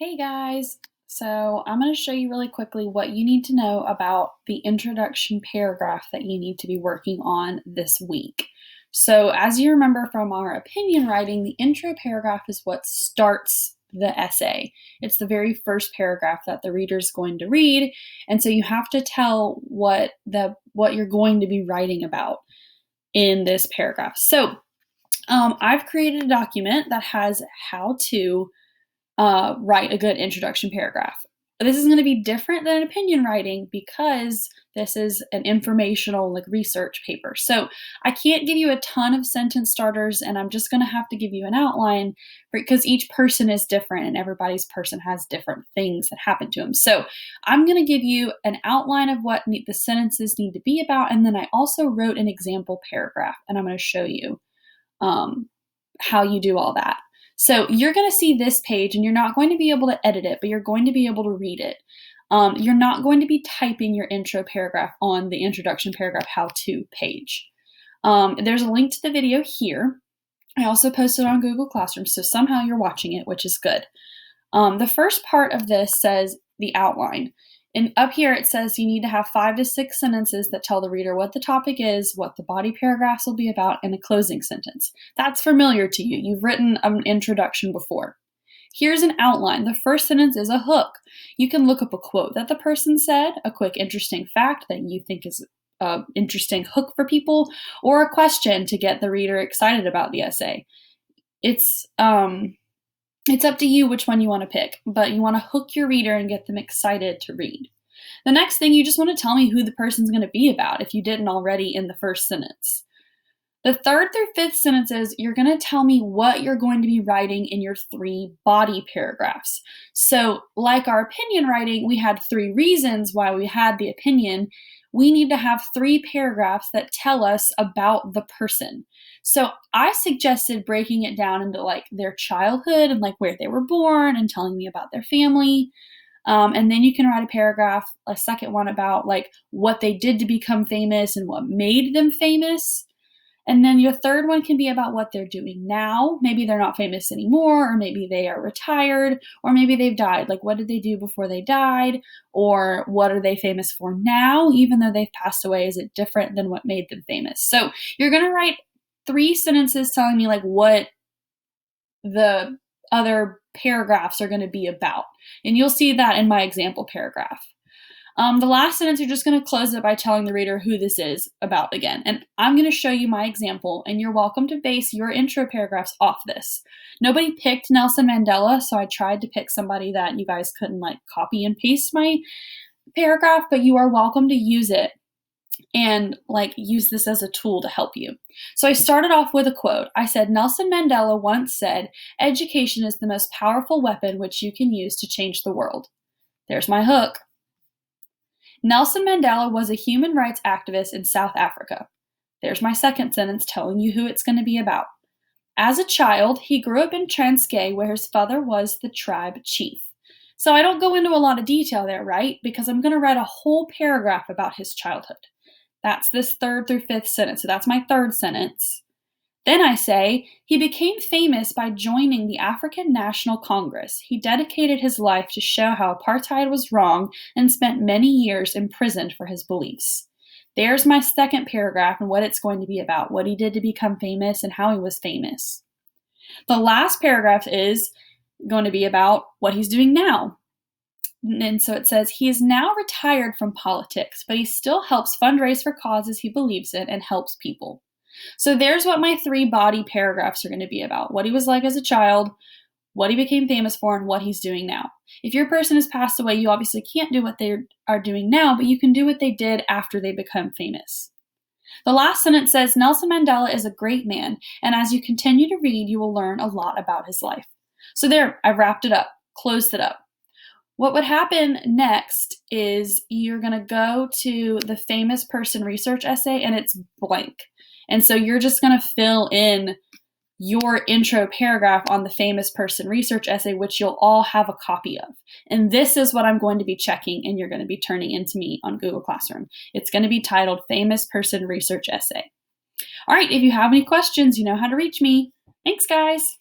Hey guys! So I'm going to show you really quickly what you need to know about the introduction paragraph that you need to be working on this week. So as you remember from our opinion writing, the intro paragraph is what starts the essay. It's the very first paragraph that the reader is going to read, and so you have to tell what you're going to be writing about in this paragraph. So I've created a document that has how to write a good introduction paragraph. This is going to be different than opinion writing because this is an informational research paper. So I can't give you a ton of sentence starters, and I'm just going to have to give you an outline because each person is different and everybody's person has different things that happen to them. So I'm going to give you an outline of what the sentences need to be about, and then I also wrote an example paragraph, and I'm going to show you how you do all that. So you're going to see this page and you're not going to be able to edit it, but you're going to be able to read it. You're not going to be typing your intro paragraph on the introduction paragraph how-to page. There's a link to the video here. I also posted it on Google Classroom, so somehow you're watching it, which is good. The first part of this says the outline. And up here it says you need to have 5 to 6 sentences that tell the reader what the topic is, what the body paragraphs will be about, and a closing sentence. That's familiar to you. You've written an introduction before. Here's an outline. The first sentence is a hook. You can look up a quote that the person said, a quick interesting fact that you think is an interesting hook for people, or a question to get the reader excited about the essay. It's up to you which one you want to pick, but you want to hook your reader and get them excited to read. The next thing, you just want to tell me who the person's going to be about if you didn't already in the first sentence. The third through fifth sentences, you're going to tell me what you're going to be writing in your 3 body paragraphs. So like our opinion writing, we had 3 reasons why we had the opinion. We need to have 3 paragraphs that tell us about the person. So I suggested breaking it down into their childhood and where they were born and telling me about their family. And then you can write a paragraph, a second one about what they did to become famous and what made them famous. And then your third one can be about what they're doing now. Maybe they're not famous anymore, or maybe they are retired, or maybe they've died. What did they do before they died? Or what are they famous for now? Even though they've passed away, is it different than what made them famous? So you're going to write 3 sentences telling me what the other paragraphs are going to be about. And you'll see that in my example paragraph. The last sentence, you're just going to close it by telling the reader who this is about again. And I'm going to show you my example, and you're welcome to base your intro paragraphs off this. Nobody picked Nelson Mandela, so I tried to pick somebody that you guys couldn't copy and paste my paragraph, but you are welcome to use it and use this as a tool to help you. So I started off with a quote. I said, Nelson Mandela once said, "Education is the most powerful weapon which you can use to change the world." There's my hook. Nelson Mandela was a human rights activist in South Africa. There's my second sentence telling you who it's going to be about. As a child, he grew up in Transkei where his father was the tribe chief. So I don't go into a lot of detail there, right? Because I'm going to write a whole paragraph about his childhood. That's this 3rd through 5th sentence. So that's my 3rd sentence. Then I say, he became famous by joining the African National Congress. He dedicated his life to show how apartheid was wrong and spent many years imprisoned for his beliefs. There's my 2nd paragraph and what it's going to be about, what he did to become famous and how he was famous. The last paragraph is going to be about what he's doing now. And so it says, he is now retired from politics, but he still helps fundraise for causes he believes in and helps people. So there's what my 3 body paragraphs are going to be about. What he was like as a child, what he became famous for, and what he's doing now. If your person has passed away, you obviously can't do what they are doing now, but you can do what they did after they become famous. The last sentence says, Nelson Mandela is a great man, and as you continue to read, you will learn a lot about his life. So there, I wrapped it up, closed it up. What would happen next is you're going to go to the famous person research essay, and it's blank. And so you're just going to fill in your intro paragraph on the famous person research essay, which you'll all have a copy of. And this is what I'm going to be checking and you're going to be turning into me on Google Classroom. It's going to be titled Famous Person Research Essay. All right, if you have any questions, you know how to reach me. Thanks, guys.